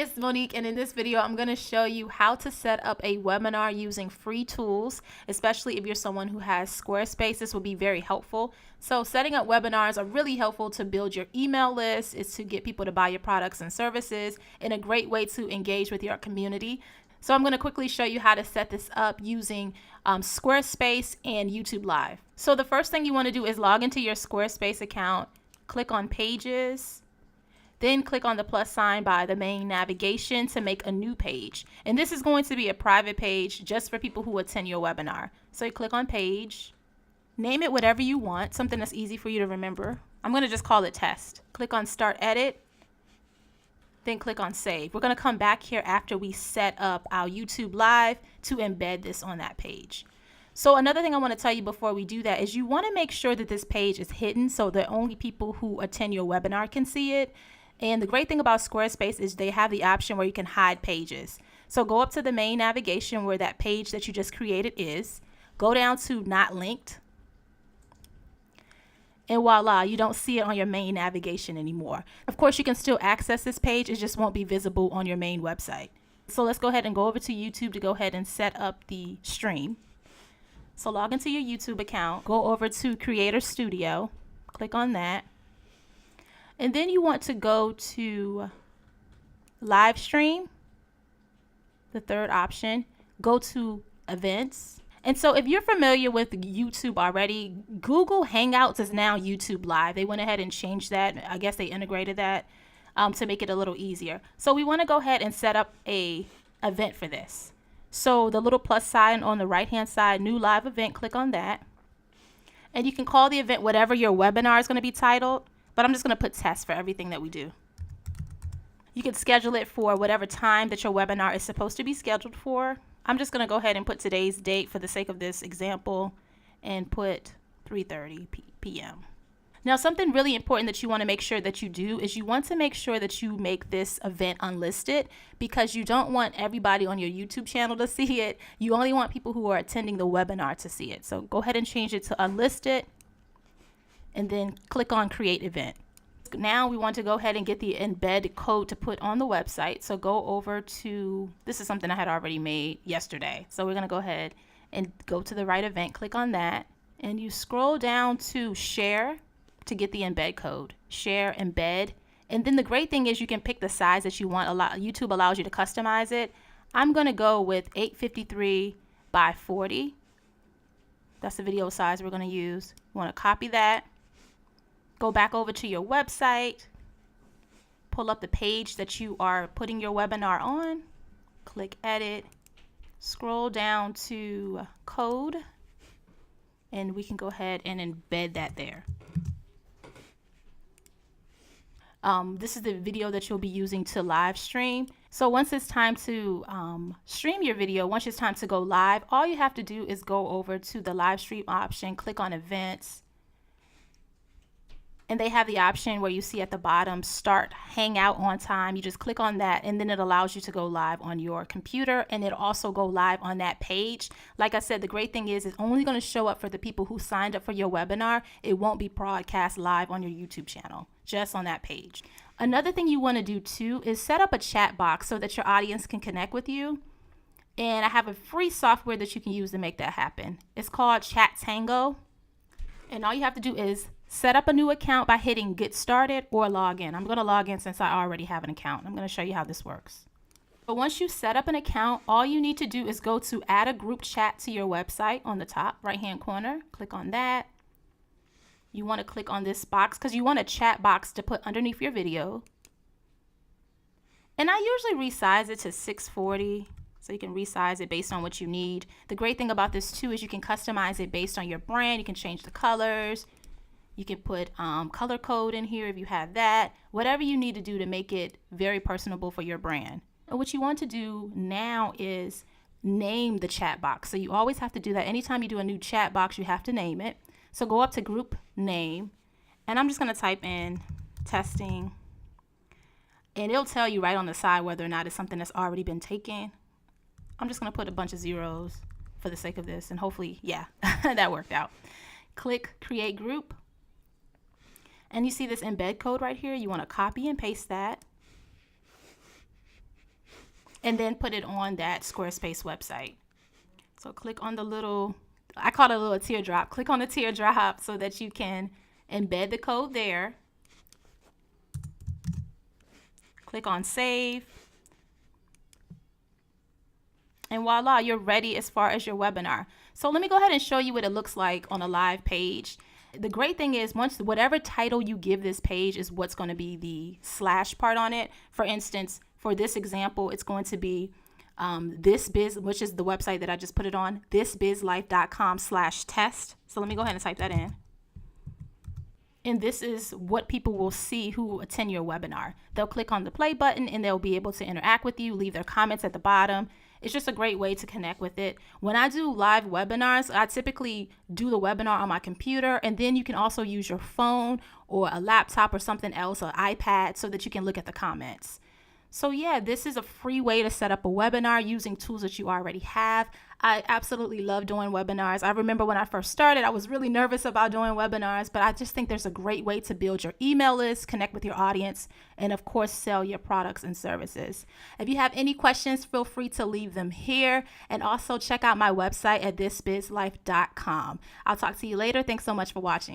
it's Monique, and in this video, I'm going to show you how to set up a webinar using free tools, especially if you're someone who has Squarespace. This will be very helpful. So setting up webinars are really helpful to build your email list, is to get people to buy your products and services, and a great way to engage with your community. So I'm going to quickly show you how to set this up using Squarespace and YouTube Live. So the first thing you want to do is log into your Squarespace account, click on Pages, then click on the plus sign by the main navigation to make a new page. And this is going to be a private page just for people who attend your webinar. So you click on Page, name it whatever you want, something that's easy for you to remember. I'm going to just call it Test. Click on Start Edit, then click on Save. We're going to come back here after we set up our YouTube Live to embed this on that page. So another thing I want to tell you before we do that is you want to make sure that this page is hidden so that only people who attend your webinar can see it. And the great thing about Squarespace is they have the option where you can hide pages. So go up to the main navigation where that page that you just created is. Go down to Not Linked. And voila, you don't see it on your main navigation anymore. Of course, you can still access this page. It just won't be visible on your main website. So let's go ahead and go over to YouTube to go ahead and set up the stream. So log into your YouTube account. Go over to Creator Studio. Click on that. And then you want to go to Livestream, the third option, go to Events. And so if you're familiar with YouTube already, Google Hangouts is now YouTube Live. They went ahead and changed that. I guess they integrated that to make it a little easier. So we want to go ahead and set up a event for this. So the little plus sign on the right-hand side, New Live Event, click on that. And you can call the event whatever your webinar is going to be titled. But I'm just going to put Test for everything that we do. You can schedule it for whatever time that your webinar is supposed to be scheduled for. I'm just going to go ahead and put today's date for the sake of this example and put 3:30 p.m. Now, something really important that you want to make sure that you do is you want to make sure that you make this event unlisted, because you don't want everybody on your YouTube channel to see it. You only want people who are attending the webinar to see it. So go ahead and change it to unlisted. And then click on Create Event. Now we want to go ahead and get the embed code to put on the website. So go over to, this is something I had already made yesterday. So we're going to go ahead and go to the right event, click on that, and you scroll down to Share to get the embed code. Share, embed. And then the great thing is you can pick the size that you want. YouTube allows you to customize it. I'm going to go with 853 by 40. That's the video size we're going to use. You want to copy that. Go back over to your website, pull up the page that you are putting your webinar on, click Edit, scroll down to Code, and we can go ahead and embed that there. This is the video that you'll be using to live stream. So once it's time to stream your video, once it's time to go live, all you have to do is go over to the live stream option, click on Events, and they have the option where you see at the bottom, Start Hangout on Time. You just click on that, and then it allows you to go live on your computer, and it'll also go live on that page. Like I said, the great thing is it's only going to show up for the people who signed up for your webinar. It won't be broadcast live on your YouTube channel, just on that page. Another thing you want to do too is set up a chat box so that your audience can connect with you. And I have a free software that you can use to make that happen. It's called Chat Tango. And all you have to do is set up a new account by hitting Get Started or Log In. I'm going to log in since I already have an account. I'm going to show you how this works. But once you set up an account, all you need to do is go to Add a Group Chat to your website on the top right-hand corner. Click on that. You want to click on this box because you want a chat box to put underneath your video. And I usually resize it to 640. So you can resize it based on what you need. The great thing about this too is you can customize it based on your brand. You can change the colors. You can put color code in here if you have that. Whatever you need to do to make it very personable for your brand. And what you want to do now is name the chat box. So you always have to do that. Anytime you do a new chat box, you have to name it. So go up to Group Name, and I'm just going to type in Testing. And it'll tell you right on the side whether or not it's something that's already been taken. I'm just going to put a bunch of zeros for the sake of this, and hopefully, yeah, that worked out. Click Create Group. And you see this embed code right here. You want to copy and paste that. and then put it on that Squarespace website. So click on the little, I call it a little teardrop. Click on the teardrop so that you can embed the code there. Click on save. And voila, you're ready as far as your webinar. So let me go ahead and show you what it looks like on a live page. The great thing is once whatever title you give this page is what's going to be the slash part on it. For instance, for this example, it's going to be this biz, which is the website that I just put it on, thisbizlife.com/test. So let me go ahead and type that in. And this is what people will see who attend your webinar. They'll click on the play button and they'll be able to interact with you, leave their comments at the bottom. It's just a great way to connect with it. When I do live webinars, I typically do the webinar on my computer, and then you can also use your phone or a laptop or something else, or iPad, so that you can look at the comments. So yeah, this is a free way to set up a webinar using tools that you already have. I absolutely love doing webinars. I remember when I first started, I was really nervous about doing webinars, but I just think there's a great way to build your email list, connect with your audience, and of course, sell your products and services. If you have any questions, feel free to leave them here, and also check out my website at thisbizlife.com. I'll talk to you later. Thanks so much for watching.